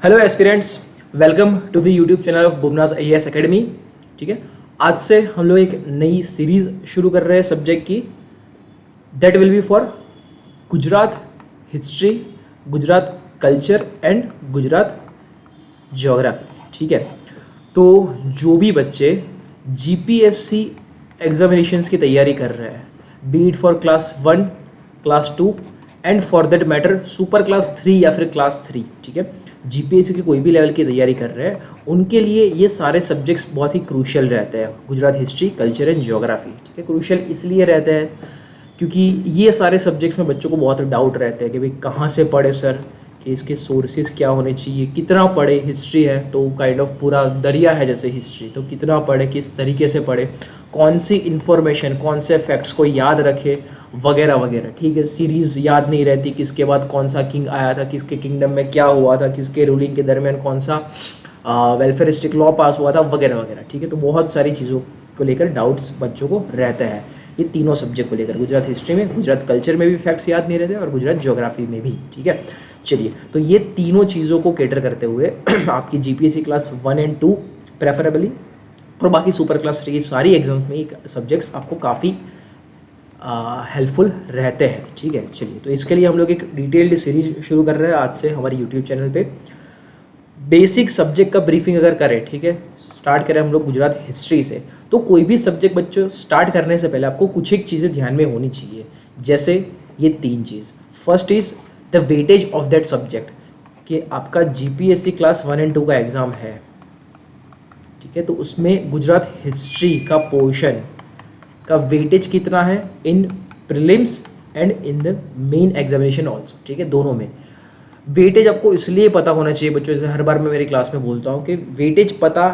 Hello aspirants, welcome to the YouTube channel of बुमनाज IAS academy. ठीक है, आज से हम लोग एक नई सीरीज शुरू कर रहे हैं सब्जेक्ट की, that will be for Gujarat history, Gujarat culture and Gujarat geography. ठीक है, तो जो भी बच्चे जीपीएससी एग्जामिनेशंस की तैयारी कर रहे हैं, B it for class 1, class 2 and for that matter super class 3 या फिर क्लास 3, ठीक है, जीपीएससी की कोई भी लेवल की तैयारी कर रहे हैं, उनके लिए ये सारे सब्जेक्ट्स बहुत ही क्रूशियल रहते हैं। Gujarat history, culture and geography, ठीक है, क्रूशियल इसलिए रहते हैं क्योंकि ये सारे सब्जेक्ट्स में बच्चों को बहुत डाउट रहते हैं कि भाई कहाँ से पढ़े सर, कि इसके सोर्सेज क्या होने चाहिए, कितना पढ़े। हिस्ट्री है तो काइंड ऑफ पूरा दरिया है जैसे हिस्ट्री, तो कितना पढ़े, किस तरीके से पढ़े, कौन सी इन्फॉर्मेशन, कौन से फैक्ट्स को याद रखे, वगैरह वगैरह। ठीक है, सीरीज याद नहीं रहती, किसके बाद कौन सा किंग आया था, किसके किंगडम में क्या हुआ था, किसके रूलिंग के दरमियान कौन सा वेलफेयरिस्टिक लॉ पास हुआ था, वगैरह वगैरह। ठीक है, तो बहुत सारी चीज़ों को लेकर डाउट्स बच्चों को रहते हैं ये तीनों सब्जेक्ट को लेकर। गुजरात हिस्ट्री में, गुजरात कल्चर में भी फैक्ट्स याद नहीं रहते और गुजरात ज्योग्राफी में भी। ठीक है, चलिए, तो ये तीनों चीज़ों को कैटर करते हुए आपकी जीपीएससी क्लास 1 एंड 2 प्रेफरेबली, और बाकी सुपर क्लास 3 सारी एग्जाम्स में ये सब्जेक्ट्स आपको काफ़ी हेल्पफुल रहते हैं। ठीक है, चलिए, तो इसके लिए हम लोग एक डिटेल्ड सीरीज शुरू कर रहे हैं आज से हमारे यूट्यूब चैनल पे। बेसिक सब्जेक्ट का ब्रीफिंग अगर करें, ठीक है, स्टार्ट करें हम लोग गुजरात हिस्ट्री से, तो कोई भी सब्जेक्ट बच्चों स्टार्ट करने से पहले आपको कुछ एक चीज़ें ध्यान में होनी चाहिए, जैसे ये तीन चीज़। First is the weightage of that subject, कि आपका जीपीएससी क्लास 1 एंड 2 का एग्जाम है, ठीक है, तो उसमें गुजरात हिस्ट्री का पोर्शन का वेटेज कितना है in prelims and in the main examination also. ठीक है, दोनों में वेटेज आपको इसलिए पता होना चाहिए बच्चों, जैसे हर बार मैं मेरी क्लास में बोलता हूँ कि वेटेज पता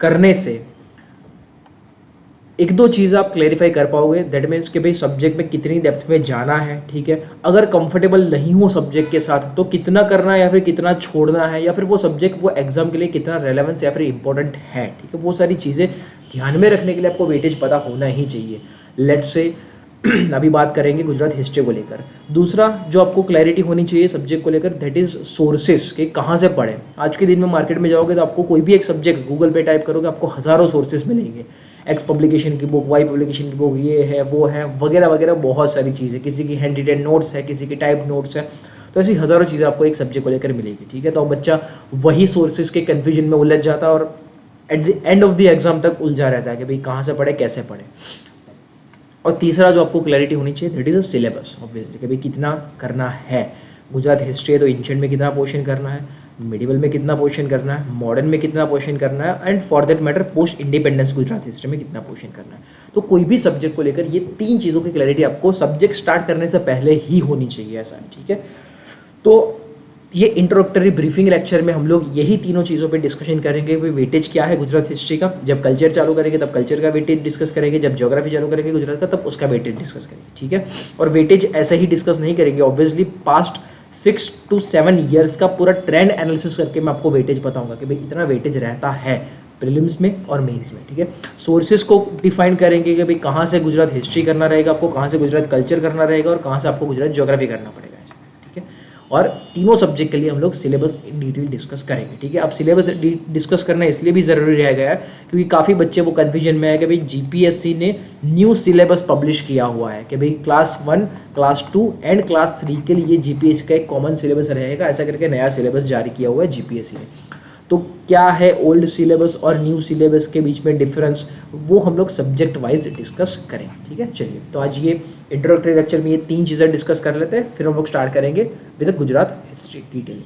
करने से एक दो चीज़ आप क्लेरिफाई कर पाओगे, दैट मीन्स कि भाई सब्जेक्ट में कितनी डेप्थ में जाना है। ठीक है, अगर कंफर्टेबल नहीं हो सब्जेक्ट के साथ तो कितना करना है या फिर कितना छोड़ना है, या फिर वो सब्जेक्ट वो एग्जाम के लिए कितना रेलेवेंस या फिर इंपॉर्टेंट है। ठीक है, वो सारी चीज़ें ध्यान में रखने के लिए आपको वेटेज पता होना ही चाहिए। लेट्स से अभी बात करेंगे गुजरात हिस्ट्री को लेकर। दूसरा जो आपको क्लैरिटी होनी चाहिए सब्जेक्ट को लेकर, दैट इज सोर्सेस, कि कहाँ से पढ़ें। आज के दिन में मार्केट में जाओगे तो आपको कोई भी एक सब्जेक्ट गूगल पे टाइप करोगे, आपको हज़ारों सोर्सेज मिलेंगे। एक्स पब्लिकेशन की बुक, वाई पब्लिकेशन की बुक, ये है वो है, वगैरह वगैरह, बहुत सारी चीज़ें। किसी की हैंड रिटेन नोट्स है, किसी की टाइप नोट्स है, तो ऐसी हज़ारों चीज़ें आपको एक सब्जेक्ट को लेकर मिलेगी। ठीक है, तो बच्चा वही सोर्सेज के कन्फ्यूजन में उलझ जाता है और at the end of the exam तक उलझा रहता है कि भाई कहाँ से पढ़े, कैसे पढ़े। और तीसरा जो आपको क्लैरिटी होनी चाहिए, that is a syllabus, obviously, कि भाई कितना करना है। गुजरात हिस्ट्री है तो एंशिएंट में कितना पोर्शन करना है, मिडिवल में कितना पोर्शन करना है, मॉडर्न में कितना पोर्शन करना है, and for that matter post independence Gujarat history में कितना पोर्शन करना है। तो कोई भी सब्जेक्ट को लेकर ये तीन चीज़ों की क्लैरिटी आपको सब्जेक्ट स्टार्ट करने से पहले ही होनी चाहिए, ऐसा। ठीक है, तो ये इंट्रोडक्टरी ब्रीफिंग लेक्चर में हम लोग यही तीनों चीज़ों पे डिस्कशन करेंगे। भाई वेटेज क्या है गुजरात हिस्ट्री का, जब कल्चर चालू करेंगे तब कल्चर का वेटेज डिस्कस करेंगे, जब ज्योग्राफी चालू करेंगे गुजरात का तब उसका वेटेज डिस्कस करेंगे। ठीक है, और वेटेज ऐसे ही डिस्कस नहीं करेंगे, ऑब्वियसली पास्ट 6 to 7 ईयर्स का पूरा ट्रेंड एनालिसिस करके मैं आपको वेटेज बताऊंगा कि भाई इतना वेटेज रहता है प्रीलिम्स में और मेंस में। ठीक है, सोर्सेज को डिफाइन करेंगे कि भाई कहाँ से गुजरात हिस्ट्री करना रहेगा आपको, कहाँ से गुजरात कल्चर करना रहेगा और कहाँ से आपको गुजरात ज्योग्राफी करना पड़ेगा। ठीक है, और तीनों सब्जेक्ट के लिए हम लोग सिलेबस इन डिटेल डिस्कस करेंगे। ठीक है, अब सिलेबस डिस्कस करना इसलिए भी ज़रूरी रह गया है क्योंकि काफ़ी बच्चे वो कन्फ्यूजन में है कि भाई जीपीएससी ने न्यू सिलेबस पब्लिश किया हुआ है कि भाई क्लास 1, क्लास 2 एंड क्लास 3 के लिए जीपीएससी का एक कॉमन सिलेबस रहेगा, ऐसा करके नया सिलेबस जारी किया हुआ है जीपीएससी ने। तो क्या है ओल्ड सिलेबस और न्यू सिलेबस के बीच में डिफरेंस, वो हम लोग सब्जेक्ट वाइज डिस्कस करेंगे। ठीक है, चलिए, तो आज ये इंट्रोडक्टरी लेक्चर में ये तीन चीज़ें डिस्कस कर लेते हैं, फिर हम लोग स्टार्ट करेंगे विद गुजरात हिस्ट्री डिटेल।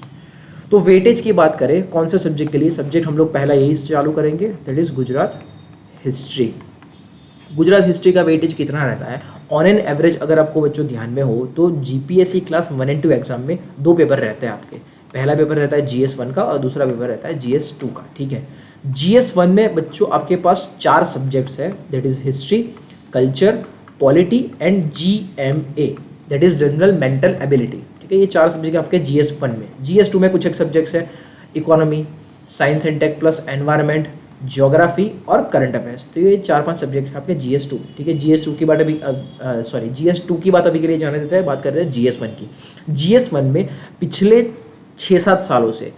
तो वेटेज की बात करें कौन से सब्जेक्ट के लिए, सब्जेक्ट हम लोग पहला यही चालू करेंगे, that is Gujarat history. Gujarat history का वेटेज कितना रहता है ऑन एन एवरेज, अगर आपको बच्चों ध्यान में हो तो जीपीएससी क्लास 1 एंड 2 एग्जाम में दो पेपर रहते हैं आपके। पहला पेपर रहता है GS1 का और दूसरा पेपर रहता है GS2 का। ठीक है, GS1 में बच्चों आपके पास 4 सब्जेक्ट्स है, that is history, culture, polity and GMA, that is general mental ability. ठीक है, ये 4 सब्जेक्ट आपके GS1 में। GS2 में कुछ एक सब्जेक्ट्स है, economy, science and tech plus environment, geography और करंट अफेयर्स। तो ये 4-5 सब्जेक्ट है आपके GS2। ठीक है, GS2 की बात अभी GS2 की बात अभी के लिए जाने देते हैं, बात कर रहे हैं GS1 की। GS1 में पिछले 6-7 सालों से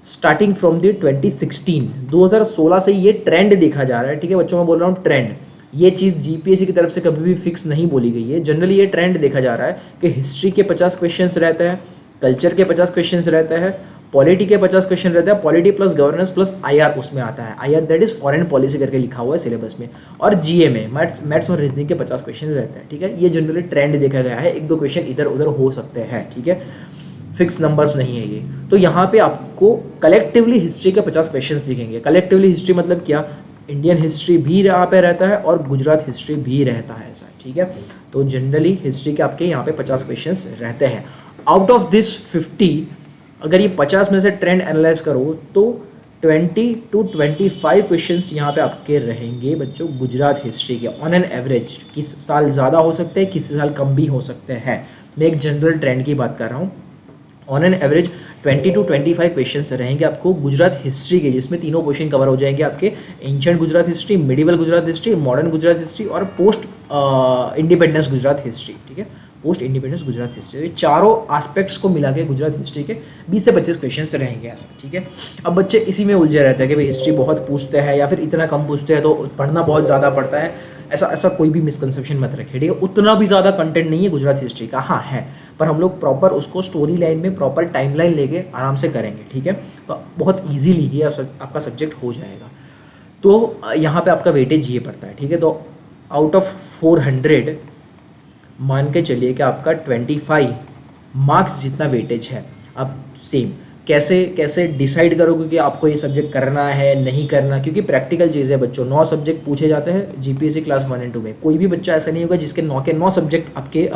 स्टार्टिंग फ्रॉम द 2016 से ये ट्रेंड देखा जा रहा है, ठीक है बच्चों, मैं बोल रहा हूँ ट्रेंड। ये चीज़ जीपीएससी की तरफ से कभी भी फिक्स नहीं बोली गई है, जनरली ये ट्रेंड देखा जा रहा है कि हिस्ट्री के 50 क्वेश्चंस रहते हैं, कल्चर के 50 क्वेश्चंस रहते हैं, पॉलिटी के 50 क्वेश्चन रहते हैं, polity plus governance plus IR उसमें आता है, IR that is foreign policy करके लिखा हुआ है सिलेबस में, और जीए में मैथ्स और रीजनिंग के 50 क्वेश्चन रहते हैं, ठीक है। ये जनरली ट्रेंड देखा गया है, एक दो क्वेश्चन इधर उधर हो सकते हैं, ठीक है, फिक्स नंबर्स नहीं है ये। तो यहाँ पे आपको कलेक्टिवली हिस्ट्री के 50 क्वेश्चंस दिखेंगे। कलेक्टिवली हिस्ट्री मतलब क्या, इंडियन हिस्ट्री भी यहाँ पे रहता है और गुजरात हिस्ट्री भी रहता है ऐसा, ठीक है। तो जनरली हिस्ट्री के आपके यहाँ पे 50 क्वेश्चंस रहते हैं। आउट ऑफ दिस 50, अगर ये 50 में से ट्रेंड एनालाइज करो तो 20 to 25 क्वेश्चंस यहाँ पे आपके रहेंगे बच्चों गुजरात हिस्ट्री के ऑन एन एवरेज। किस साल ज़्यादा हो सकते हैं, किसी साल कम भी हो सकते हैं, मैं एक जनरल ट्रेंड की बात कर रहा हूँ। On an average 20 to 25 questions रहेंगे आपको गुजरात हिस्ट्री के, जिसमें तीनों क्वेश्चन कवर हो जाएंगे आपके, ancient Gujarat history, medieval Gujarat history, modern Gujarat history और पोस्ट इंडिपेंडेंस गुजरात हिस्ट्री, ठीक है, पोस्ट इंडिपेंडेंस गुजरात हिस्ट्री। ये चारों एस्पेक्ट्स को मिला के गुजरात हिस्ट्री के 20 से 25 क्वेश्चंस रहेंगे ऐसा, ठीक है। अब बच्चे इसी में उलझे रहते हैं कि भाई हिस्ट्री बहुत पूछते हैं या फिर इतना कम पूछते हैं तो पढ़ना बहुत ज़्यादा पड़ता है, ऐसा कोई भी मिसकंसेप्शन मत रखिए, ठीक है। उतना भी ज़्यादा कंटेंट नहीं है गुजरात हिस्ट्री का, हाँ है, पर हम लोग प्रॉपर उसको स्टोरी लाइन में प्रॉपर टाइमलाइन लेके आराम से करेंगे, ठीक है। तो बहुत ईजीली ये आपका सब्जेक्ट हो जाएगा। तो यहाँ पे आपका वेटेज ये पड़ता है, ठीक है। तो आउट ऑफ 400 मान के चलिए कि आपका 25 मार्क्स जितना वेटेज है। अब सेम कैसे डिसाइड करोगे कि आपको ये सब्जेक्ट करना है नहीं करना, क्योंकि प्रैक्टिकल चीज़ है बच्चों। 9 सब्जेक्ट पूछे जाते हैं जीपीएससी क्लास 1 और 2 में, कोई भी बच्चा ऐसा नहीं होगा जिसके 9 के 9 सब्जेक्ट आपके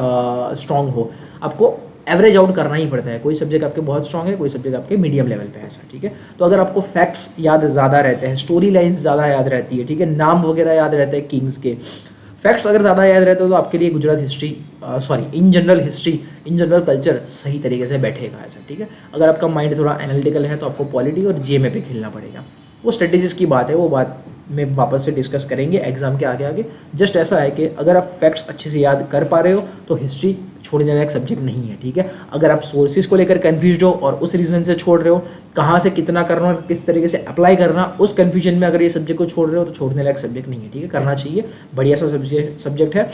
स्ट्रांग हो, आपको एवरेज आउट करना ही पड़ता है। कोई सब्जेक्ट आपके बहुत स्ट्रांग है, कोई सब्जेक्ट आपके मीडियम लेवल पे है ऐसा, ठीक है। तो अगर आपको फैक्ट्स याद ज़्यादा रहते हैं, स्टोरी लाइन्स ज़्यादा याद रहती है, ठीक है, नाम वगैरह याद रहते हैं किंग्स के, फैक्ट्स अगर ज़्यादा याद रहते हो तो आपके लिए Gujarat history in general history, in general culture सही तरीके से बैठेगा ऐसा, ठीक है। अगर आपका माइंड थोड़ा एनालिटिकल है तो आपको पॉलिटी और जीएमए पे खेलना पड़ेगा। वो स्ट्रेटेजीज की बात है, वो बात में वापस से डिस्कस करेंगे एग्जाम के आगे आगे। जस्ट ऐसा है कि अगर आप फैक्ट्स अच्छे से याद कर पा रहे हो तो हिस्ट्री छोड़ देने का एक सब्जेक्ट नहीं है, ठीक है। अगर आप सोर्सेज को लेकर कंफ्यूज हो और उस रीजन से छोड़ रहे हो, कहाँ से कितना करना और किस तरीके से अप्लाई करना, उस कंफ्यूजन में अगर ये सब्जेक्ट को छोड़ रहे हो तो छोड़ने लायक सब्जेक्ट नहीं है, ठीक है। करना चाहिए, बढ़िया सा सब्जेक्ट है।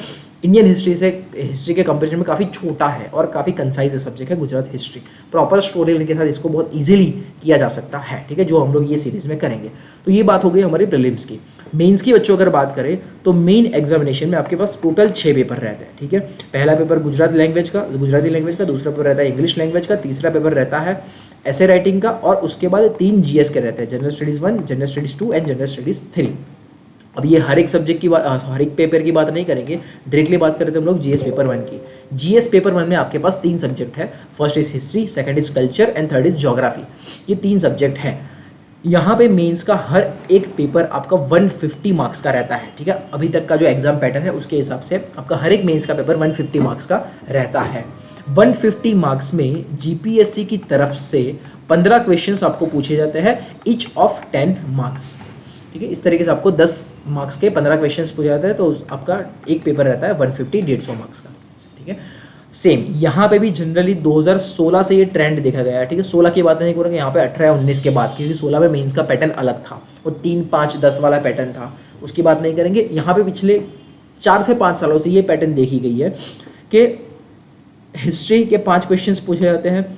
इंडियन हिस्ट्री के कंपेरिजन में काफ़ी छोटा है और काफ़ी कंसाइज सब्जेक्ट है Gujarat history. Proper story line के साथ इसको बहुत इजीली किया जा सकता है, ठीक है, जो हम लोग ये सीरीज में करेंगे। तो ये बात हो गई हमारी प्रीलिम्स की। मेंस की बच्चों अगर बात करें तो मेन एग्जामिनेशन में आपके पास टोटल 6 पेपर रहते हैं, ठीक है। पहला पेपर गुजराती लैंग्वेज का, दूसरा पेपर रहता है इंग्लिश लैंग्वेज का, तीसरा पेपर रहता है ऐसे राइटिंग का, और उसके बाद 3 जीएस के रहते हैं, general studies 1, general studies 2 and general studies 3। अब ये हर एक सब्जेक्ट की बात, हर एक पेपर की बात नहीं करेंगे, डायरेक्टली बात करते हैं हम लोग जीएस पेपर 1 की। जीएस पेपर 1 में आपके पास 3 सब्जेक्ट है, first is history, second is culture and third is geography. ये 3 सब्जेक्ट हैं। यहाँ पे मेंस का हर एक पेपर आपका 150 मार्क्स का रहता है, ठीक है। अभी तक का जो एग्जाम पैटर्न है उसके हिसाब से आपका हर एक मेंस का पेपर 150 मार्क्स का रहता है। 150 मार्क्स में जीपीएससी की तरफ से 15 क्वेश्चंस आपको पूछे जाते हैं, ईच ऑफ 10 मार्क्स, ठीक है। इस तरीके से आपको 10 मार्क्स के 15 क्वेश्चंस पूछे जाते हैं, तो आपका एक पेपर रहता है 150-150 मार्क्स का, ठीक है। सेम यहाँ पे भी जनरली 2016 से ये ट्रेंड देखा गया है, ठीक है। 16 की बात नहीं करेंगे, यहाँ पे 18-19 के बाद, क्योंकि 16 में मेंस का पैटर्न अलग था, वो 3-5-10 वाला पैटर्न था, उसकी बात नहीं करेंगे। यहाँ पे पिछले 4 से 5 सालों से ये पैटर्न देखी गई है कि हिस्ट्री के 5 क्वेश्चंस पूछे जाते हैं,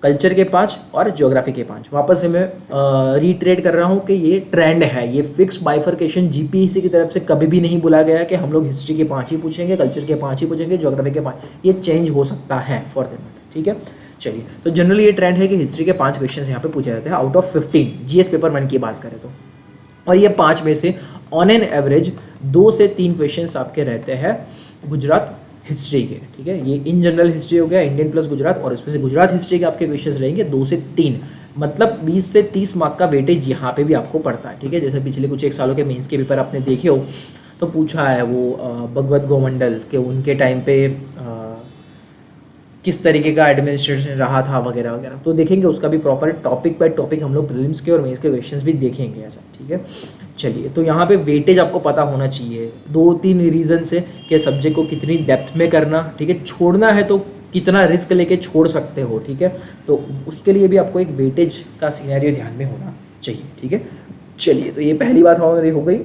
कल्चर के 5 और ज्योग्राफी के 5। वापस से मैं रीट्रेट कर रहा हूँ कि ये ट्रेंड है, ये फिक्स बाइफर्केशन जीपीएससी की तरफ से कभी भी नहीं बोला गया कि हम लोग हिस्ट्री के 5 ही पूछेंगे, कल्चर के 5 ही पूछेंगे, ज्योग्राफी के 5। ये चेंज हो सकता है फॉर द मैटर, ठीक है। चलिए, तो जनरली ये ट्रेंड है कि हिस्ट्री के 5 क्वेश्चन यहाँ पे पूछे जाते हैं आउट ऑफ 15 जीएस पेपर 1 की बात करें तो। और ये 5 में से ऑन एन एवरेज 2 से 3 क्वेश्चन आपके रहते हैं गुजरात हिस्ट्री के, ठीक है। ये इन जनरल हिस्ट्री हो गया, इंडियन प्लस गुजरात, और उसमें से गुजरात हिस्ट्री के आपके क्वेश्चंस रहेंगे 2 से 3, मतलब 20 से 30 मार्क का वेटेज यहाँ पे भी आपको पड़ता है, ठीक है। जैसे पिछले कुछ एक सालों के मेंस के पेपर आपने देखे हो तो पूछा है वो भगवत गोमंडल के उनके टाइम पे किस तरीके का एडमिनिस्ट्रेशन रहा था वगैरह वगैरह, तो देखेंगे उसका भी प्रॉपर टॉपिक बाय टॉपिक हम लोग प्रीलिम्स के और मेंस के क्वेश्चंस भी देखेंगे ऐसा, ठीक है। चलिए, तो यहाँ पे वेटेज आपको पता होना चाहिए 2-3 रीजन से कि सब्जेक्ट को कितनी डेप्थ में करना, ठीक है। छोड़ना है तो कितना रिस्क लेके छोड़ सकते हो, ठीक है। तो उसके लिए भी आपको एक वेटेज का सिनेरियो ध्यान में होना चाहिए, ठीक है। चलिए, तो ये पहली बात हमारी हो गई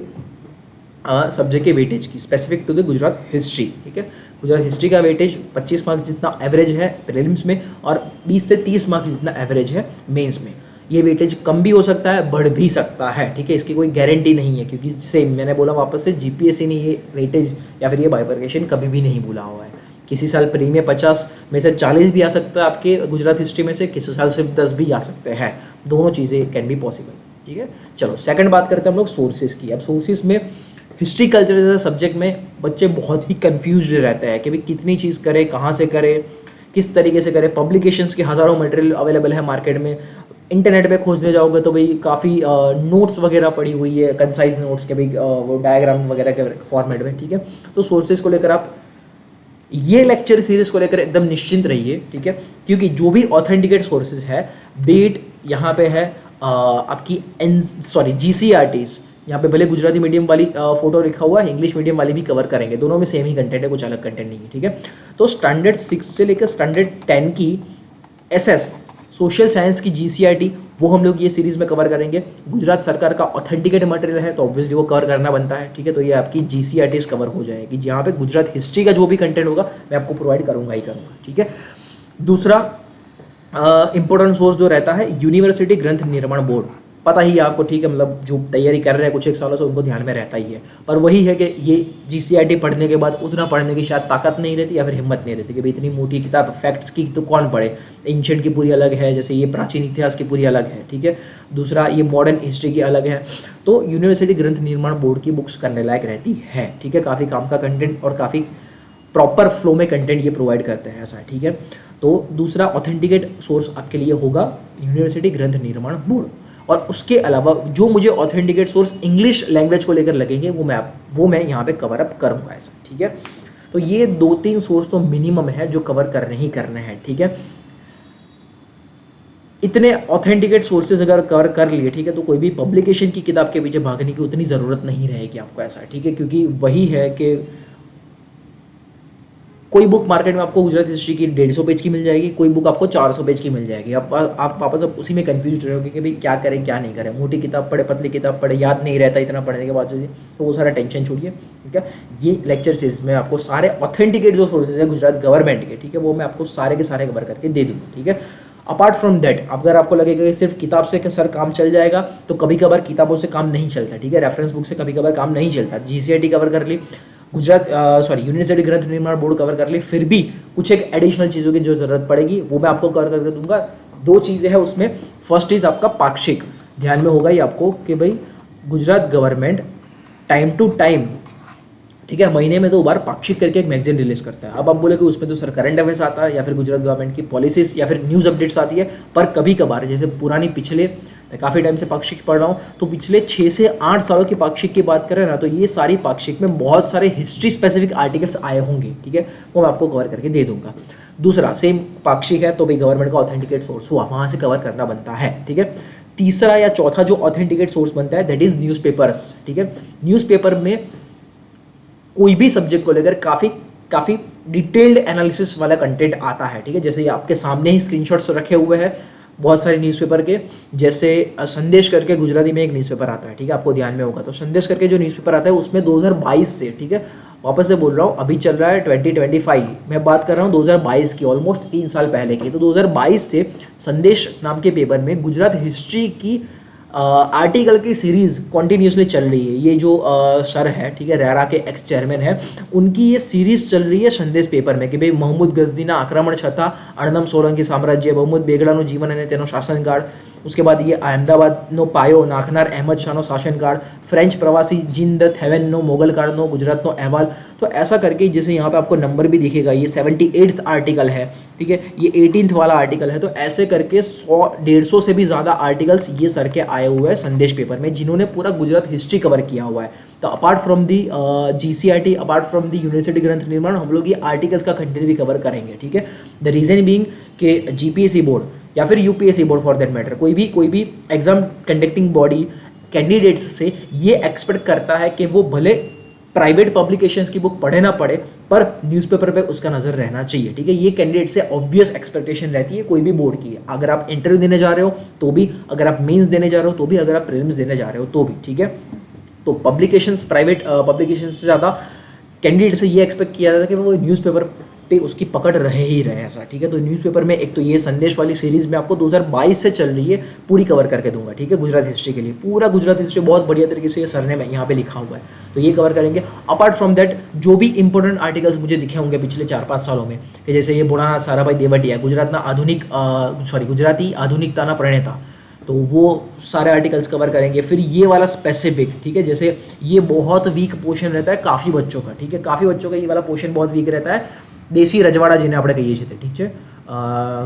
सब्जेक्ट के वेटेज की, specific to the Gujarat history, ठीक है। गुजरात हिस्ट्री का वेटेज 25 मार्क्स जितना एवरेज है प्रीलिम्स में, और 20 से 30 मार्क्स जितना एवरेज है मेंस में। ये वेटेज कम भी हो सकता है, बढ़ भी सकता है, ठीक है। इसकी कोई गारंटी नहीं है, क्योंकि सेम मैंने बोला वापस से, जीपीएससी ने ये वेटेज या फिर ये बाइफर्केशन कभी भी नहीं बोला हुआ है। किसी साल प्री में 50 में से 40 भी आ सकता है आपके गुजरात हिस्ट्री में से, किसी साल सिर्फ 10 भी आ सकते हैं। दोनों चीज़ें कैन बी पॉसिबल, ठीक है। चलो सेकंड बात करते हैं हम लोग सोर्सेज की। अब सोर्सेज में हिस्ट्री कल्चर जैसे सब्जेक्ट में बच्चे बहुत ही कंफ्यूज रहते हैं कि भाई कितनी चीज़ करें, कहाँ से करें, किस तरीके से करें। पब्लिकेशंस के हज़ारों मटेरियल अवेलेबल है मार्केट में, इंटरनेट पे खोजने जाओगे तो भाई काफ़ी नोट्स वगैरह पड़ी हुई है, कंसाइज नोट्स के भाई वो डायग्राम वगैरह के फॉर्मेट में, ठीक है। तो सोर्सेज को लेकर आप ये लेक्चर सीरीज को लेकर एकदम निश्चिंत रहिए, ठीक है। क्योंकि जो भी ऑथेंटिकेट सोर्सेज है, बीट यहाँ पे है आपकी GCRTs, यहाँ पे भले गुजराती मीडियम वाली फोटो लिखा हुआ है, इंग्लिश मीडियम वाली भी कवर करेंगे, दोनों में सेम ही कंटेंट है, कुछ अलग कंटेंट नहीं है, ठीक है। तो स्टैंडर्ड 6 से लेकर स्टैंडर्ड 10 की SS सोशल साइंस की GCRT वो हम लोग ये सीरीज में कवर करेंगे। गुजरात सरकार का ऑथेंटिकेट मटेरियल है तो ऑब्वियसली वो कवर करना बनता है, ठीक है। तो ये आपकी GCRTs कवर हो जाएगी, जहाँ पे गुजरात हिस्ट्री का जो भी कंटेंट होगा मैं आपको प्रोवाइड करूंगा ही करूंगा, ठीक है। दूसरा इंपॉर्टेंट सोर्स जो रहता है यूनिवर्सिटी ग्रंथ निर्माण बोर्ड, पता ही है आपको, ठीक है। मतलब जो तैयारी कर रहे हैं कुछ एक सालों से उनको ध्यान में रहता ही है, पर वही है कि ये GCRT पढ़ने के बाद उतना पढ़ने की शायद ताकत नहीं रहती या फिर हिम्मत नहीं रहती कि भाई इतनी मोटी किताब फैक्ट्स की तो कौन पढ़े। एंशिएंट की पूरी अलग है, जैसे ये प्राचीन इतिहास की पूरी अलग है, ठीक है। दूसरा ये मॉडर्न हिस्ट्री की अलग है। तो यूनिवर्सिटी ग्रंथ निर्माण बोर्ड की बुक्स करने लायक रहती है, ठीक है। काफ़ी काम का कंटेंट और काफ़ी प्रॉपर फ्लो में कंटेंट ये प्रोवाइड करते हैं, ऐसा, ठीक है। तो दूसरा ऑथेंटिकेट सोर्स आपके लिए होगा यूनिवर्सिटी ग्रंथ निर्माण बोर्ड। और उसके अलावा जो मुझे ऑथेंटिकेट सोर्स इंग्लिश लैंग्वेज को लेकर लगेंगे वो मैं यहाँ पे कवर अप करूँगा, ऐसा, ठीक है। तो ये 2-3 सोर्स तो मिनिमम है जो कवर करने ही करने हैं, ठीक है। इतने ऑथेंटिकेट सोर्सेज अगर कवर कर लिए, ठीक है, तो कोई भी पब्लिकेशन की किताब के पीछे भागने की उतनी ज़रूरत नहीं रहेगी आपको, ऐसा, ठीक है। क्योंकि वही है कि कोई बुक मार्केट में आपको गुजरात हिस्ट्री की 150 पेज की मिल जाएगी, कोई बुक आपको 400 पेज की मिल जाएगी। आप वापस अब उसी में कंफ्यूज रहोगे कि भाई क्या करें क्या नहीं करें, मोटी किताब पढ़े, पतली किताब पढ़े, याद नहीं रहता इतना पढ़ने के बाद, तो वो सारा टेंशन छोड़िए, ठीक है। ये लेक्चर सीरीज में आपको सारे ऑथेंटिकेट जो सोर्सेज है गुजरात गवर्नमेंट के, ठीक है, वो मैं आपको सारे के सारे कवर करके दे दूँगा, ठीक है। अपार्ट फ्रॉम दैट अगर आपको लगेगा कि सिर्फ किताब से सर काम चल जाएगा, तो कभी कभार किताबों से काम नहीं चलता, ठीक है। रेफरेंस बुक से कभी कभार काम नहीं चलता। GCRT कवर कर ली, यूनिवर्सिटी ग्रंथ निर्माण बोर्ड कवर कर ली, फिर भी कुछ एक एडिशनल चीज़ों की जो जरूरत पड़ेगी वो मैं आपको कवर करके दूंगा। 2 चीज़ें हैं उसमें, फर्स्ट इज आपका पाक्षिक, ध्यान में होगा ही आपको कि भाई Gujarat government time to time, ठीक है, महीने में 2 बार पाक्षिक करके एक मैगजीन रिलीज करता है। अब आप बोले कि उसमें तो सर करंट अफेयर्स आता है या फिर गुजरात गवर्नमेंट की पॉलिसीज या फिर न्यूज़ अपडेट्स आती है, पर कभी कभार जैसे पुरानी पिछले काफ़ी टाइम से पाक्षिक पढ़ रहा हूँ, तो पिछले 6 से 8 सालों की पाक्षिक की बात करें ना, तो ये सारी पाक्षिक में बहुत सारे हिस्ट्री स्पेसिफिक आर्टिकल्स आए होंगे, ठीक है, वो मैं आपको कवर करके दे दूंगा। दूसरा सेम पाक्षिक है तो भाई गवर्नमेंट का ऑथेंटिकेट सोर्स हुआ, वहाँ से कवर करना बनता है, ठीक है। तीसरा या चौथा जो ऑथेंटिकेट सोर्स बनता है दैट इज न्यूज़पेपर्स, ठीक है। न्यूज़पेपर में कोई भी सब्जेक्ट को लेकर काफ़ी डिटेल्ड एनालिसिस वाला कंटेंट आता है, ठीक है। जैसे ये आपके सामने ही स्क्रीनशॉट्स रखे हुए हैं बहुत सारे न्यूज़पेपर के, जैसे संदेश करके गुजराती में एक न्यूज़पेपर आता है, ठीक है, आपको ध्यान में होगा। तो संदेश करके जो न्यूज़पेपर आता है उसमें 2022 से, ठीक है, वापस से बोल रहा हूँ, अभी चल रहा है 2025, मैं बात कर रहा हूँ 2022 की, ऑलमोस्ट 3 साल पहले की। तो 2022 से संदेश नाम के पेपर में गुजरात हिस्ट्री की आर्टिकल की सीरीज कॉन्टिन्यूसली चल रही है। ये जो सर है, ठीक है, रेरा के एक्स चेयरमैन है, उनकी ये सीरीज चल रही है संदेश पेपर में कि भाई महमूद गजनीना आक्रमण छता अणनम सोलंकी साम्राज्य, महमूद बेगड़ाનું जीवन અને તેનો શાસનકાળ, उसके बाद ये अहमदाबादનો પાયો નાખનાર અહેમદ શાહનો શાસનકાળ, फ्रेंच प्रवासी जिन द थेवेनનો मोगल काळનો गुजरातનો अहवाल। तो ऐसा करके जैसे यहाँ पे आपको नंबर भी दिखेगा, ये 78th आर्टिकल है, ठीक है, ये 18th वाला आर्टिकल है। तो ऐसे करके 100-150 से भी ज़्यादा आर्टिकल्स ये सर के आए हुए हैं संदेश पेपर में, जिन्होंने पूरा गुजरात हिस्ट्री कवर किया हुआ है। तो apart from the GCRT, apart from the university ग्रंथ निर्माण, हम लोग ये आर्टिकल्स का कंटेंट भी कवर करेंगे, ठीक है। द रीजन बीइंग कि GPSC बोर्ड या फिर UPSC board for that matter, कोई भी एग्जाम कंडक्टिंग बॉडी कैंडिडेट्स से ये एक्सपेक्ट करता है कि वो भले प्राइवेट पब्लिकेशंस की बुक पढ़े ना पढ़े, पर न्यूज़पेपर पे उसका नज़र रहना चाहिए, ठीक है। ये कैंडिडेट से ऑब्वियस एक्सपेक्टेशन रहती है कोई भी बोर्ड की है, अगर आप इंटरव्यू देने जा रहे हो तो भी, अगर आप मेंस देने जा रहे हो तो भी, अगर आप प्रीलिम्स देने जा रहे हो तो भी, ठीक है। तो पब्लिकेशंस, प्राइवेट पब्लिकेशंस से ज़्यादा कैंडिडेट से ये एक्सपेक्ट किया जाता है कि वो न्यूज़पेपर पे उसकी पकड़ रहे ही रहे, ऐसा, ठीक है। तो न्यूज़पेपर में एक तो ये संदेश वाली सीरीज में आपको 2022 से चल रही है, पूरी कवर करके दूंगा, ठीक है। गुजरात हिस्ट्री के लिए पूरा गुजरात हिस्ट्री बहुत बढ़िया तरीके से ये सर ने यहाँ पे लिखा हुआ है, तो ये कवर करेंगे। अपार्ट फ्रॉम दैट जो भी इंपॉर्टेंट आर्टिकल्स मुझे दिखे होंगे पिछले 4-5 सालों में, कि जैसे ये बुढ़ानाथ साराभाई देवटिया गुजराती आधुनिकताना प्रणेता, तो वो सारे आर्टिकल्स कवर करेंगे। फिर ये वाला स्पेसिफिक, ठीक है, जैसे ये बहुत वीक पोर्शन रहता है काफ़ी बच्चों का, ठीक है, काफ़ी बच्चों का ये वाला पोर्शन बहुत वीक रहता है। देशी रजवाड़ा जिन्हें આપણે કહીએ છીએ, ठीक है,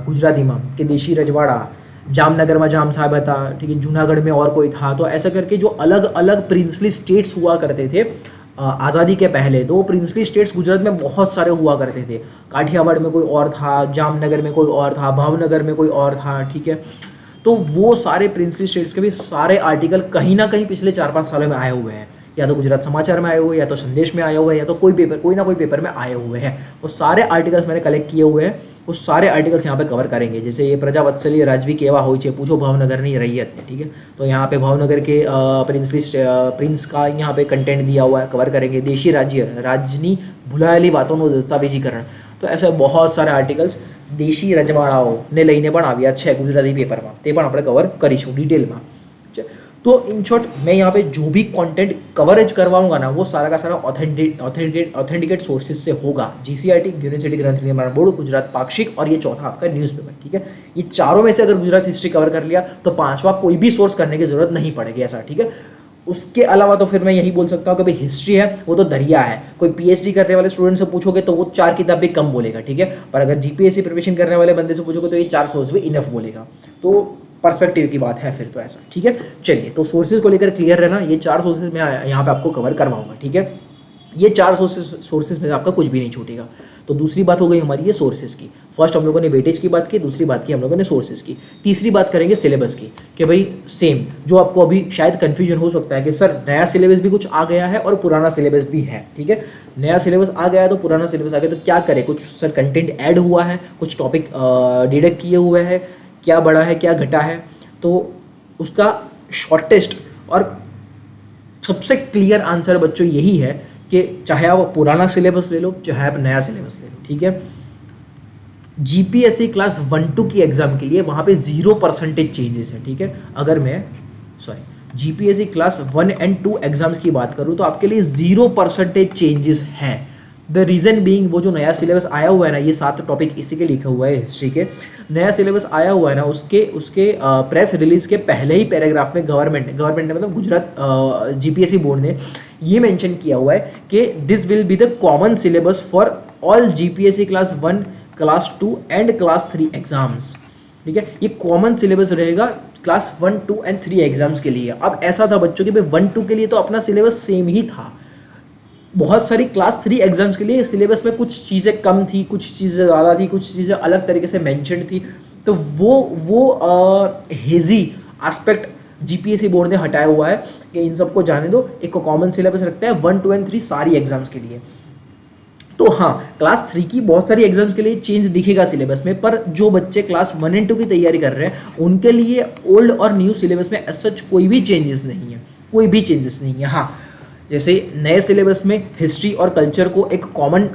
गुजरातीમાં કે देशी रजवाड़ा, जामनगर में जाम साहब था, ठीक है, जूनागढ़ में और कोई था, तो ऐसा करके जो अलग अलग प्रिंसली स्टेट्स हुआ करते थे आज़ादी के पहले, तो प्रिंसली स्टेट्स गुजरात में बहुत सारे हुआ करते थे। काठियावाड़ में कोई और था, जामनगर में कोई और था, भावनगर में कोई और था, ठीक है। तो वो सारे प्रिंसली स्टेट्स के भी सारे आर्टिकल कहीं ना कहीं पिछले 4-5 सालों में आए हुए हैं, या तो गुजरात समाचार में आए हुए हैं, या तो संदेश में आए हुए हैं, या तो कोई ना कोई पेपर में आए हुए हैं। वो सारे आर्टिकल्स मैंने कलेक्ट किए हुए हैं, वो सारे आर्टिकल्स यहाँ पे कवर करेंगे। जैसे ये प्रजावत्सलीय राजवी केवा हो पूछो भावनगर नहीं रैयत में, ठीक है, तो यहाँ पे भावनगर के प्रिंस का यहाँ पे कंटेंट दिया हुआ है, कवर करेंगे। देशी રાજની ભૂલાયેલી વાતોનું દસ્તાવેજીકરણ, તો ऐसे बहुत सारे आर्टिकल्स દેશી રજવાડાઓને લઈને પણ આવ્યા છે ગુજરાતી પેપરમાં, તે પણ આપણે કવર કરીશું ડિટેલમાં। तो इन शॉर्ट मैं यहाँ पे जो भी कंटेंट कवरेज करवाऊंगा ना, वो सारा का सारा ऑथेंटिकेट सोर्सेज से होगा। जीसीईआरटी, यूनिवर्सिटी ग्रंथ निर्माण बोर्ड, गुजरात पाक्षिक, और ये चौथा आपका न्यूज़पेपर, ठीक है। ये चारों में से अगर गुजरात हिस्ट्री कवर कर लिया तो पांचवा कोई भी सोर्स करने की जरूरत नहीं पड़ेगी, ऐसा, ठीक है। उसके अलावा तो फिर मैं यही बोल सकता हूँ कि भाई हिस्ट्री है वो तो दरिया है, कोई पीएचडी करने वाले स्टूडेंट से पूछोगे तो वो 4 किताब भी कम बोलेगा, ठीक है, पर अगर जीपीएससी प्रिपरेशन करने वाले बंदे से पूछोगे तो ये 4 सोर्स भी इनफ बोलेगा। तो पर्सपेक्टिव की बात है फिर तो, ऐसा, ठीक है। चलिए, तो सोर्सेज को लेकर क्लियर रहना, ये 4 सोर्सेज मैं यहाँ पे आपको कवर करवाऊंगा, ठीक है। ये 4 सोर्सेज में आपका कुछ भी नहीं छूटेगा। तो दूसरी बात हो गई हमारी ये सोर्सेज की। फर्स्ट हम लोगों ने वेटेज की बात की, दूसरी बात की हम लोगों ने सोर्सेज की, तीसरी बात करेंगे सिलेबस की, कि भाई सेम जो आपको अभी शायद कंफ्यूजन हो सकता है कि सर नया सिलेबस भी कुछ आ गया है और पुराना सिलेबस भी है, ठीक है। नया सिलेबस आ गया है तो पुराना सिलेबस आ गया, तो क्या करें, कुछ सर कंटेंट ऐड हुआ है, कुछ टॉपिक डिडक्ट किए हुए हैं, क्या बढ़ा है क्या घटा है, तो उसका शॉर्टेस्ट और सबसे क्लियर आंसर बच्चों यही है कि चाहे आप पुराना सिलेबस ले लो, चाहे आप नया सिलेबस ले लो, ठीक है। जीपीएससी क्लास 1-2 की एग्जाम के लिए वहां पे 0% चेंजेस है, ठीक है। अगर मैं जीपीएससी क्लास 1 and 2 एग्जाम्स की बात करूं तो आपके लिए 0% चेंजेस है। द रीजन बीइंग, वो जो नया सिलेबस आया हुआ है ना, ये 7 टॉपिक इसी के लिखा हुआ है हिस्ट्री के, नया सिलेबस आया हुआ है ना, उसके प्रेस रिलीज के पहले ही पैराग्राफ में गवर्नमेंट ने मतलब गुजरात जीपीएससी बोर्ड ने ये मेंशन किया हुआ है कि this will be the common syllabus for all GPSC class 1, class 2 and class 3 exams, ठीक है। ये कॉमन सिलेबस रहेगा क्लास 1, 2 एंड 3 एग्जाम्स के लिए। अब ऐसा था बच्चों कि भाई 1-2 के लिए तो अपना सिलेबस सेम ही था, बहुत सारी क्लास 3 एग्जाम्स के लिए सिलेबस में कुछ चीज़ें कम थी, कुछ चीज़ें ज़्यादा थी, कुछ चीज़ें अलग तरीके से मेंशन थी, तो वो हेजी एस्पेक्ट जीपीएससी बोर्ड ने हटाया हुआ है कि इन सबको जाने दो, एक कॉमन सिलेबस रखता है 1, 2 एंड 3 सारी एग्जाम्स के लिए। तो हाँ, क्लास 3 की बहुत सारी एग्जाम्स के लिए चेंज दिखेगा सिलेबस में, पर जो बच्चे क्लास 1 एंड 2 की तैयारी कर रहे हैं उनके लिए ओल्ड और न्यू सिलेबस में एज सच कोई भी चेंजेस नहीं है, कोई भी चेंजेस नहीं है। हाँ, जैसे नए सिलेबस में हिस्ट्री और कल्चर को एक कॉमन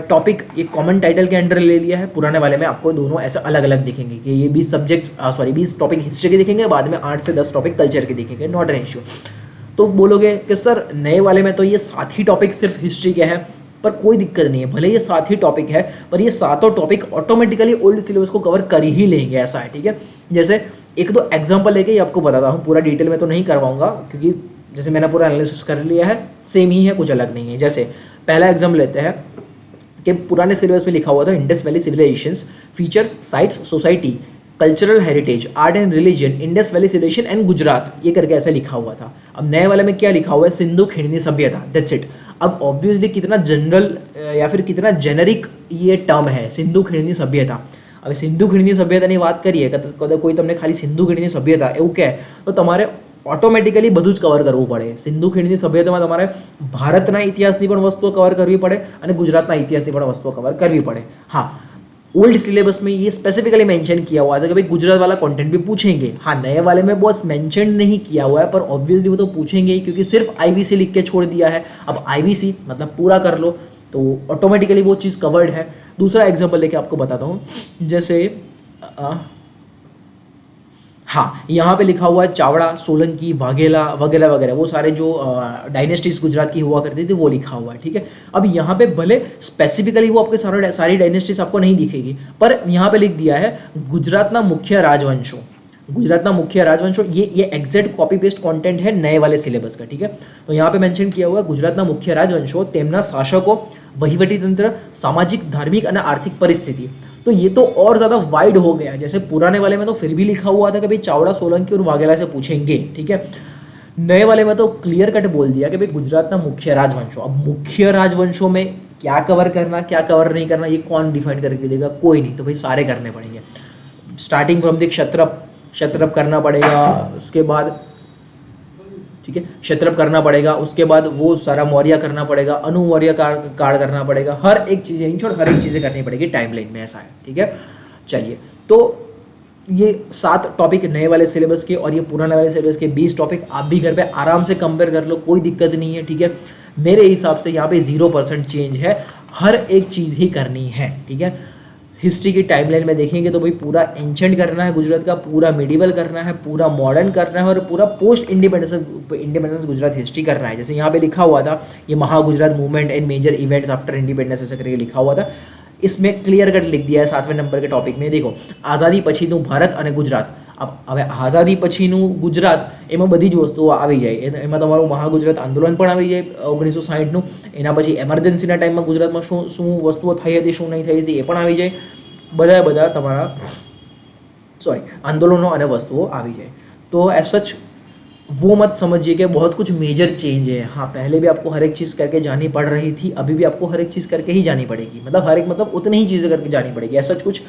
टॉपिक, एक कॉमन टाइटल के अंडर ले लिया है, पुराने वाले में आपको दोनों ऐसे अलग अलग दिखेंगे कि ये 20 टॉपिक हिस्ट्री के दिखेंगे, बाद में 8 से 10 टॉपिक कल्चर के दिखेंगे, नॉट एन इश्यू। तो बोलोगे कि सर नए वाले में तो ये 7 ही टॉपिक सिर्फ हिस्ट्री के हैं, पर कोई दिक्कत नहीं है, भले ये 7 ही टॉपिक है पर ये 7 टॉपिक ऑटोमेटिकली ओल्ड सिलेबस को कवर कर ही लेंगे, ऐसा है, ठीक है। जैसे एक दो एग्जांपल लेके ही आपको बताता हूँ, पूरा डिटेल में तो नहीं करवाऊंगा क्योंकि जैसे मैंने पूरा एनालिसिस कर लिया है, सेम ही है, कुछ अलग नहीं है। जैसे पहला एग्जाम्पल लेते हैं कि पुराने सिलेबस में लिखा हुआ था Indus valley civilizations, features, sites, society, cultural heritage, art and religion, Indus valley civilization and Gujarat, ये करके ऐसा लिखा हुआ था। अब नए वाले में क्या लिखा हुआ है, सिंधु खिड़नी सभ्यता, दैट्स इट। अब ऑब्वियसली कितना जनरल या फिर कितना जेनरिक ये टर्म है, सिंधु खिड़नी सभ्यता। अब सिंधु खिड़नी सभ्यताની વાત કરીએ કે કોઈ તમને ખાલી સિંધુ ખીણની સભ્યતા એવું કહે તો તમારે ઓટોમેટિકલી બધું જ કવર કરવું પડે. સિંધુ ખીણની સભ્યતામાં તમારે ભારતના ઇતિહાસની પણ વસ્તુઓ કવર કરવી પડે અને ગુજરાતના ઇતિહાસની પણ વસ્તુઓ कवर करवी पड़े. हाँ, ओल्ड सिलेबस में ये स्पेसिफिकली मेंशन किया हुआ था कि भाई गुजरात वाला कंटेंट भी पूछेंगे. हाँ, नए वाले में बहुत मेंशन नहीं किया हुआ है, पर ऑब्वियसली वो तो पूछेंगे ही, क्योंकि सिर्फ आईवीसी लिख के छोड़ दिया है. अब आईवीसी मतलब पूरा कर लो तो ऑटोमेटिकली वो चीज़ कवर्ड है. दूसरा एग्जाम्पल लेके आपको बताता हूँ. जैसे हाँ, यहाँ पे लिखा हुआ है चावड़ा, सोलंकी, वाघेला वगैरह वगैरह, वो सारे जो डायनेस्टीज गुजरात की हुआ करती थी वो लिखा हुआ है. ठीक है, अब यहाँ पे भले स्पेसिफिकली वो आपके सारी डायनेस्टीज आपको नहीं दिखेगी, पर यहाँ पे लिख दिया है गुजरातना मुख्य राजवंशों. गुजरातना मुख्य राजवंशों, ये एग्जैक्ट कॉपी पेस्ट कंटेंट है नए वाले सिलेबस का. ठीक है, तो यहाँ पे मेंशन किया हुआ है गुजरातना मुख्य राजवंशों, तेमना शासको, वहीवटी तंत्र, सामाजिक, धार्मिक और आर्थिक परिस्थिति. तो ये तो और ज्यादा वाइड हो गया. जैसे पुराने वाले में तो फिर भी लिखा हुआ था कि भाई चावड़ा, सोलंकी और वाघेला से पूछेंगे. ठीक है, नए वाले में तो क्लियर कट बोल दिया कि भाई गुजरातना मुख्य राजवंशों. अब मुख्य राजवंशों में क्या कवर करना, क्या कवर नहीं करना, ये कौन डिफाइन करके देगा? कोई नहीं. तो भाई सारे करने पड़ेंगे. स्टार्टिंग फ्रॉम द क्षत्रप करना पड़ेगा, उसके बाद ठीक है क्षत्रप करना पड़ेगा, उसके बाद वो सारा मौर्य करना पड़ेगा, अनुमौर्य काल करना पड़ेगा, हर एक चीज़ इन शॉर्ट हर एक चीज़ें करनी पड़ेगी टाइमलाइन में. ऐसा है. ठीक है, चलिए, तो ये 7 टॉपिक नए वाले सिलेबस के और ये पुराने वाले सिलेबस के 20 टॉपिक आप भी घर पे आराम से कंपेयर कर लो, कोई दिक्कत नहीं है. ठीक है, मेरे हिसाब से यहाँ पे 0% चेंज है, हर एक चीज़ ही करनी है. ठीक है, हिस्ट्री की टाइमलाइन में देखेंगे तो भाई पूरा एंशेंट करना है गुजरात का, पूरा मिडिवल करना है, पूरा मॉडर्न करना है और पूरा पोस्ट इंडिपेंडेंस गुजरात हिस्ट्री करना है. जैसे यहाँ पे लिखा हुआ था ये Mahagujarat movement and major events after independence ऐसे करके लिखा हुआ था. इसमें क्लियर कट लिख दिया है 7वें नंबर के टॉपिक में. देखो, आज़ादी पछीનું ભારત અને ગુજરાત. હવે આઝાદી પછીનું ગુજરાત એમાં બધી જ વસ્તુઓ આવી જાય. એમાં તમારું મહાગુજરાત આંદોલન પણ આવી જાય 1960નું. એના પછી એમરજન્સીના ટાઈમમાં ગુજરાતમાં શું વસ્તુઓ થઈ હતી, શું નહીં થઈ હતી એ પણ આવી જાય. બધા તમારા આંદોલનો અને વસ્તુઓ આવી જાય. तो एज सच वो मत समझिए कि बहुत कुछ मेजर चेंज है. हाँ, पहले भी आपको हर एक चीज़ करके जानी पड़ रही थी, अभी भी आपको हर एक चीज़ करके ही जानी पड़ेगी. मतलब हर एक मतलब उतनी ही चीज़ें करके जानी पड़ेगी. ऐसा कुछ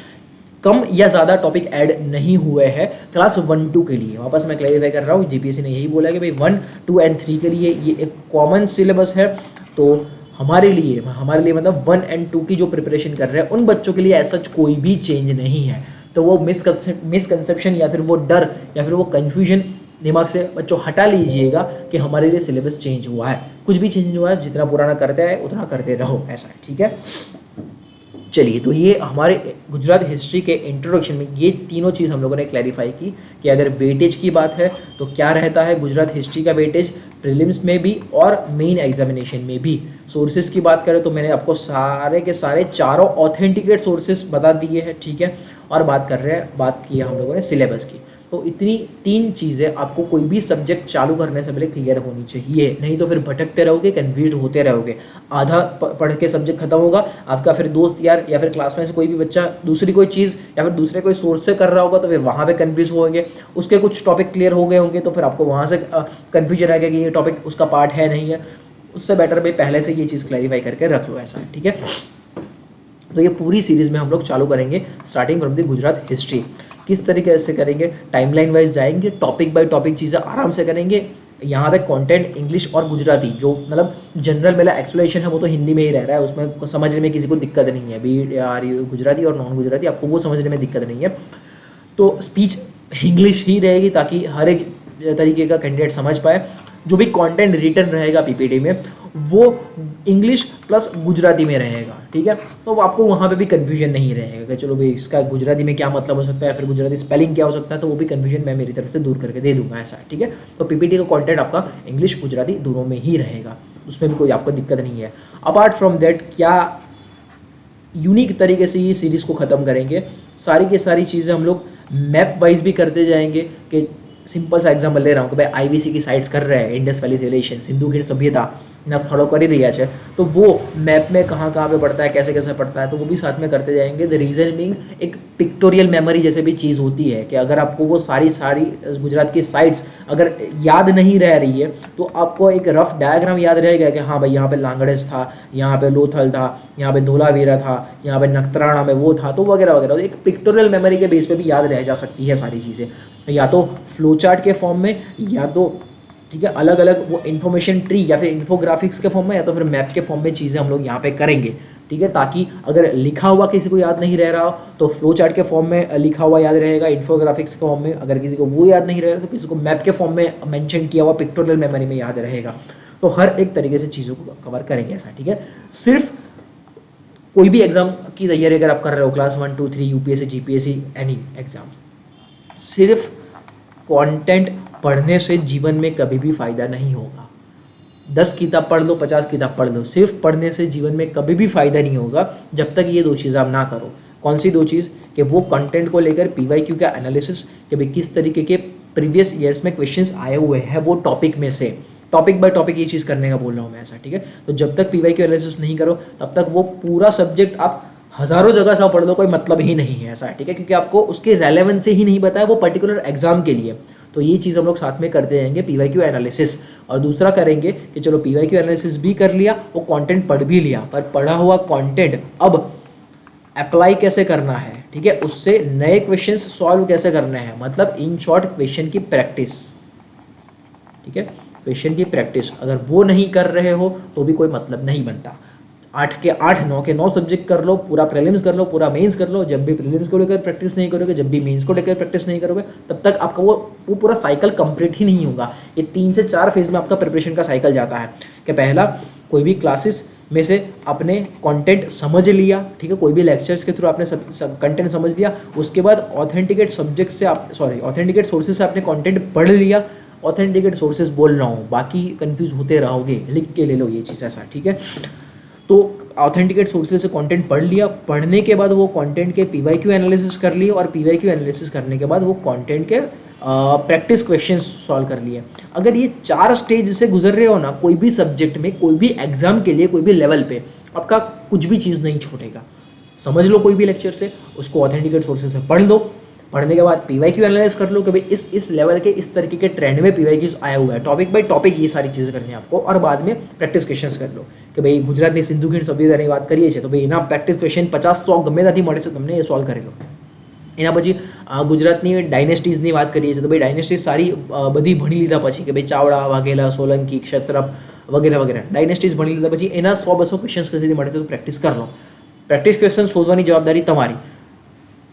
कम या ज़्यादा टॉपिक ऐड नहीं हुए हैं क्लास 1-2 के लिए. वापस मैं क्लैरिफाई कर रहा हूँ, जीपीएससी ने यही बोला कि भाई 1, 2 और 3 के लिए ये एक कॉमन सिलेबस है. तो हमारे लिए मतलब 1 और 2 की जो प्रिपरेशन कर रहे हैं उन बच्चों के लिए ऐसा कोई भी चेंज नहीं है. तो वो मिसकंसेप्शन या फिर वो डर या फिर वो कन्फ्यूजन दिमाग से बच्चों हटा लीजिएगा कि हमारे लिए सिलेबस चेंज हुआ है. कुछ भी चेंज नहीं हुआ है, जितना पुराना करते आए उतना करते रहो. ऐसा है. ठीक है, चलिए, तो ये हमारे गुजरात हिस्ट्री के इंट्रोडक्शन में ये तीनों चीज़ हम लोगों ने क्लैरिफाई की कि अगर वेटेज की बात है तो क्या रहता है गुजरात हिस्ट्री का वेटेज प्रीलिम्स में भी और मेन एग्जामिनेशन में भी. सोर्सेज की बात करें तो मैंने आपको सारे के सारे चारों ऑथेंटिकेट सोर्सेज बता दिए हैं. ठीक है, और बात की है हम लोगों ने सिलेबस की. तो इतनी 3 चीज़ें आपको कोई भी सब्जेक्ट चालू करने से पहले क्लियर होनी चाहिए, नहीं तो फिर भटकते रहोगे, कन्फ्यूज होते रहोगे. आधा पढ़ के सब्जेक्ट खत्म होगा आपका, फिर दोस्त यार या फिर क्लास में से कोई भी बच्चा दूसरी कोई चीज़ या फिर दूसरे कोई सोर्स से कर रहा होगा तो फिर वहाँ पे कन्फ्यूज होंगे. उसके कुछ टॉपिक क्लियर हो गए होंगे तो फिर आपको वहाँ से कन्फ्यूजन आएगा कि ये टॉपिक उसका पार्ट है नहीं है. उससे बेटर भाई पहले से ये चीज़ क्लैरिफाई करके रख लो. ऐसा है. ठीक है, तो ये पूरी सीरीज में हम लोग चालू करेंगे starting from the Gujarat history. किस तरीके से करेंगे, टाइमलाइन वाइज जाएंगे, टॉपिक बाय टॉपिक चीज़ें आराम से करेंगे. यहाँ पे कंटेंट इंग्लिश और गुजराती जो मतलब जनरल मेरा एक्सप्लेनेशन है वो तो हिंदी में ही रह रहा है, उसमें समझने में किसी को दिक्कत नहीं है. बी आर गुजराती और नॉन गुजराती आपको वो समझने में दिक्कत नहीं है. तो स्पीच इंग्लिश ही रहेगी ताकि हर एक तरीके का कैंडिडेट समझ पाए. जो भी कंटेंट रिटर्न रहेगा पीपीटी में वो इंग्लिश प्लस गुजराती में रहेगा. ठीक है, तो आपको वहाँ पे भी कन्फ्यूजन नहीं रहेगा कि चलो भाई इसका गुजराती में क्या मतलब हो सकता है, फिर गुजराती स्पेलिंग क्या हो सकता है, तो वो भी कन्फ्यूजन मैं मेरी तरफ से दूर करके दे दूंगा. ऐसा है. ठीक है, तो पीपीटी का कंटेंट आपका इंग्लिश गुजराती दोनों में ही रहेगा, उसमें भी कोई आपको दिक्कत नहीं है. अपार्ट फ्रॉम दैट क्या यूनिक तरीके से ये सीरीज को ख़त्म करेंगे, सारी की सारी चीज़ें हम लोग मैप वाइज भी करते जाएंगे. कि सिंपल सा एग्जांपल ले रहा हूँ कि भाई आईवीसी की साइट्स कर रहे हैं, इंडस वैली सिविलाइजेशन, सिंधु की सभ्यता, ફોલો કરી રહ્યા છે તો वो मैप में कहाँ कहाँ पे पड़ता है, कैसे कैसे पड़ता है, तो वो भी साथ में करते जाएंगे। द रीजन बीइंग एक पिक्टोरियल मेमोरी जैसे भी चीज़ होती है कि अगर आपको वो सारी सारी गुजरात की साइट्स अगर याद नहीं रह रही है तो आपको एक रफ डायग्राम याद रहेगा कि हाँ भाई यहाँ पे लांगड़ेस था, यहाँ पे लोथल था, यहाँ पे धोलावीरा था, यहाँ पे नखत्राणा में वो था, तो वगैरह वगैरह। तो एक पिक्टोरियल मेमोरी के बेस पे भी याद रह जा सकती है सारी चीज़ें, या तो फ्लो चार्ट के फॉर्म में, या तो ठीक है अलग अलग वो इन्फॉर्मेशन ट्री या फिर इन्फोग्राफिक्स के फॉर्म में, या तो फिर मैप के फॉर्म में चीज़ें हम लोग यहाँ पे करेंगे। ठीक है, ताकि अगर लिखा हुआ किसी को याद नहीं रह रहा हो तो फ्लो चार्ट के फॉर्म में लिखा हुआ याद रहेगा, इन्फोग्राफिक्स के फॉर्म में अगर किसी को वो याद नहीं रह रहा तो किसी को मैप के फॉर्म में मेंशन किया हुआ पिक्टोरियल मेमोरी में याद रहेगा। तो हर एक तरीके से चीज़ों को कवर करेंगे ऐसा। ठीक है, सिर्फ कोई भी एग्जाम की तैयारी अगर आप कर रहे हो, class 1, 2, 3, UPSC, GPSC, any exam, सिर्फ कंटेंट पढ़ने से जीवन में कभी भी फायदा नहीं होगा। 10 किताब पढ़ लो, 50 किताब पढ़ लो, सिर्फ पढ़ने से जीवन में कभी भी फायदा नहीं होगा जब तक ये 2 चीज़ आप ना करो। कौन सी 2 चीज़? कि वो कंटेंट को लेकर पीवाईक्यू का एनालिसिस, कि भाई किस तरीके के प्रीवियस ईयर्स में क्वेश्चंस आए हुए हैं वो टॉपिक में से, टॉपिक बाय टॉपिक ये चीज़ करने का बोल रहा हूँ मैं ऐसा। ठीक है, तो जब तक पीवाईक्यू एनालिसिस नहीं करो तब तक वो पूरा सब्जेक्ट आप हजारों जगह से पढ़ लो, कोई मतलब ही नहीं है ऐसा। ठीक है, क्योंकि आपको उसके रेलेवेंस ही नहीं बताया वो पर्टिकुलर एग्जाम के लिए। तो ये चीज़ हम लोग साथ में करते रहेंगे, पीवाईक्यू एनालिसिस। और दूसरा करेंगे कि चलो पीवाईक्यू एनालिसिस भी कर लिया, वो कंटेंट पढ़ भी लिया, पर पढ़ा हुआ कंटेंट अब अप्लाई कैसे करना है, ठीक है, उससे नए क्वेश्चंस सॉल्व कैसे करने हैं, मतलब इन शॉर्ट क्वेश्चन की प्रैक्टिस। ठीक है, क्वेश्चन की प्रैक्टिस अगर वो नहीं कर रहे हो तो भी कोई मतलब नहीं बनता। 8 के 8, 9 के 9 सब्जेक्ट कर लो, पूरा प्रीलिम्स कर लो, पूरा मेंस कर लो। जब भी प्रीलिम्स को लेकर प्रैक्टिस नहीं करोगे, जब भी मेंस को लेकर प्रैक्टिस नहीं करोगे, तब तक आपका वो पूरा साइकिल कंप्लीट ही नहीं होगा। ये 3 से 4 फेज में आपका प्रिपरेशन का साइकिल जाता है कि पहला कोई भी क्लासेस में से आपने कंटेंट समझ लिया, ठीक है, कोई भी लेक्चर्स के थ्रू आपने कंटेंट समझ लिया, उसके बाद ऑथेंटिकेट सब्जेक्ट से ऑथेंटिकेट सोर्सेज से आपने कंटेंट पढ़ लिया। ऑथेंटिकेट सोर्सेज बोल रहा हूँ, बाकी कंफ्यूज होते रहोगे, लिख के ले लो ये चीज़ ऐसा। ठीक है, तो ऑथेंटिकेट सोर्सेज से कंटेंट पढ़ लिया, पढ़ने के बाद वो कंटेंट के पीवाईक्यू एनालिसिस कर लिए, और पीवाईक्यू एनालिसिस करने के बाद वो कंटेंट के प्रैक्टिस क्वेश्चंस सॉल्व कर लिए। अगर ये 4 स्टेज से गुजर रहे हो ना कोई भी सब्जेक्ट में, कोई भी एग्जाम के लिए, कोई भी लेवल पे, आपका कुछ भी चीज़ नहीं छूटेगा। समझ लो कोई भी लेक्चर से, उसको ऑथेंटिकेट सोर्सेज से पढ़ लो, पढ़ने के बाद पीवाईक्यू एनालाइज कर लो कि भाई इस लेवल के इस तरीके के ट्रेंड में पीवाईक्यूज आया हुआ है, टॉपिक बाय टॉपिक ये सारी चीज़ें करनी है आपको। और बाद में प्रैक्टिस क्वेश्चंस कर लो कि भाई गुजरातની સિંધુ ખીણ સભ્યતાની વાત કરીએ છીએ તો ભાઈ એના પ્રેક્ટિસ ક્વેશ્ચન 50-100 ગમે ત્યાંથી મળે છે, તમને એ સોલ્વ કરી લો। એના પછી ગુજરાતની ડાયનેસ્ટીઝની વાત કરીએ છીએ તો ભાઈ ડાયનેસ્ટીઝ સારી બધી ભણી લીધા પછી કે ભાઈ ચાવડા, વાઘેલા, સોલંકી, ક્ષત્રપ વગેરે વગેરે ડાયનેસ્ટીઝ ભણી લીધા પછી એના 100-200 ક્વેશ્ચન્સ કસીથી મળે છે તો પ્રેક્ટિસ કરી લો। પ્રેક્ટિસ ક્વેશ્ચન શોધવાની જવાબદારી તમારી।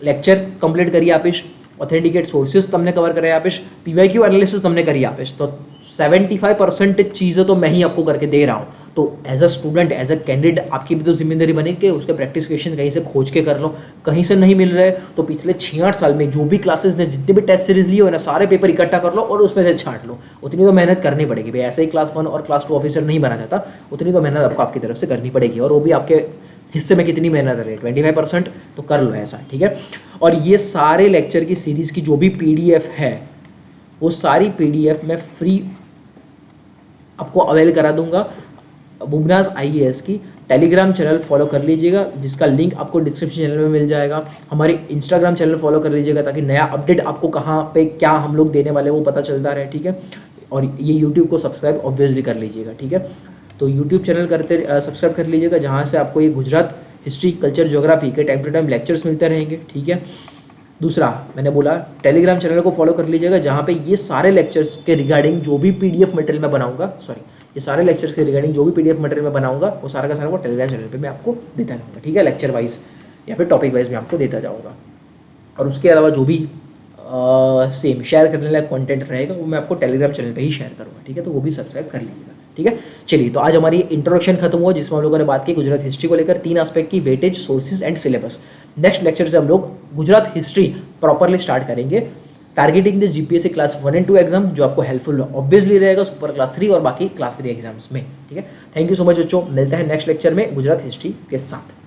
લેક્ચર કમ્પ્લીટ કરી આપીશ, ऑथेंटिकेट सोर्सेज तमने कवर कराई आपीश, पीवाईक्यू एनालिसिस तमने करी आपीश, तो 75% चीज़ें तो मैं ही आपको करके दे रहा हूँ। तो as a student, as a candidate आपकी भी तो जिम्मेदारी बने कि उसके प्रैक्टिस क्वेश्चन कहीं से खोज के कर लो। कहीं से नहीं मिल रहे तो पिछले 66 साल में जो भी क्लासेस ने जितने भी टेस्ट सीरीज लिए हो ना, सारे पेपर इकट्ठा कर लो और उसमें से छांट लो। उतनी तो मेहनत करनी पड़ेगी भाई, ऐसे ही क्लास 1 और क्लास 2 ऑफिसर नहीं बना जाता, उतनी तो मेहनत आपको आपकी तरफ से करनी पड़ेगी। और वो भी आपके हिस्से में कितनी मेहनत है, 25%, तो कर लो ऐसा। ठीक है, और ये सारे लेक्चर की सीरीज की जो भी पीडीएफ है वो सारी पीडीएफ मैं फ्री आपको अवेल करा दूंगा। बुमनाज आईएएस की टेलीग्राम चैनल फॉलो कर लीजिएगा, जिसका लिंक आपको डिस्क्रिप्शन चैनल में मिल जाएगा। हमारे इंस्टाग्राम चैनल फॉलो कर लीजिएगा ताकि नया अपडेट आपको कहाँ पे क्या हम लोग देने वाले वो पता चलता रहे। ठीक है, और ये यूट्यूब को सब्सक्राइब ऑब्वियसली कर लीजिएगा। ठीक है, तो यूट्यूब चैनल सब्सक्राइब कर लीजिएगा, जहाँ से आपको ये गुजरात हिस्ट्री, कल्चर, ज्योग्राफी के टाइम टू टाइम लेक्चर्स मिलते रहेंगे। ठीक है, दूसरा मैंने बोला टेलीग्राम चैनल को फॉलो कर लीजिएगा, जहाँ पे ये सारे लेक्चर्स के रिगार्डिंग जो भी पीडीएफ मटेरियल मैं बनाऊंगा, ये सारे लेक्चर्स के रिगार्डिंग जो भी पीडीएफ मटेरियल मैं बनाऊंगा वो सारा का सारा वो टेलीग्राम चैनल पे मैं आपको देता जाऊँगा। ठीक है, लेक्चर वाइज या फिर टॉपिक वाइज मैं आपको देता जाऊँगा। और उसके अलावा जो भी सेम शेयर करने लायक कंटेंट रहेगा वो मैं आपको टेलीग्राम चैनल पे ही शेयर करूँगा। ठीक है, तो वो भी सब्सक्राइब कर लीजिएगा। ठीक है, चलिए, तो आज हमारी इंट्रोडक्शन खत्म हुआ जिसमें हम लोगों ने बात की गुजरात हिस्ट्री को लेकर 3 एस्पेक्ट की, weightage, sources and syllabus. Next lecture से हम लोग गुजरात हिस्ट्री प्रॉपरली स्टार्ट करेंगे, targeting the GPSC class 1 and 2 exam, जो आपको हेल्पफुल ऑब्वियसली रहेगा सुपर क्लास 3 और बाकी क्लास 3 एग्जाम्स में। ठीक है, थैंक यू सो मच बच्चों, मिलते हैं नेक्स्ट लेक्चर में गुजरात हिस्ट्री के साथ।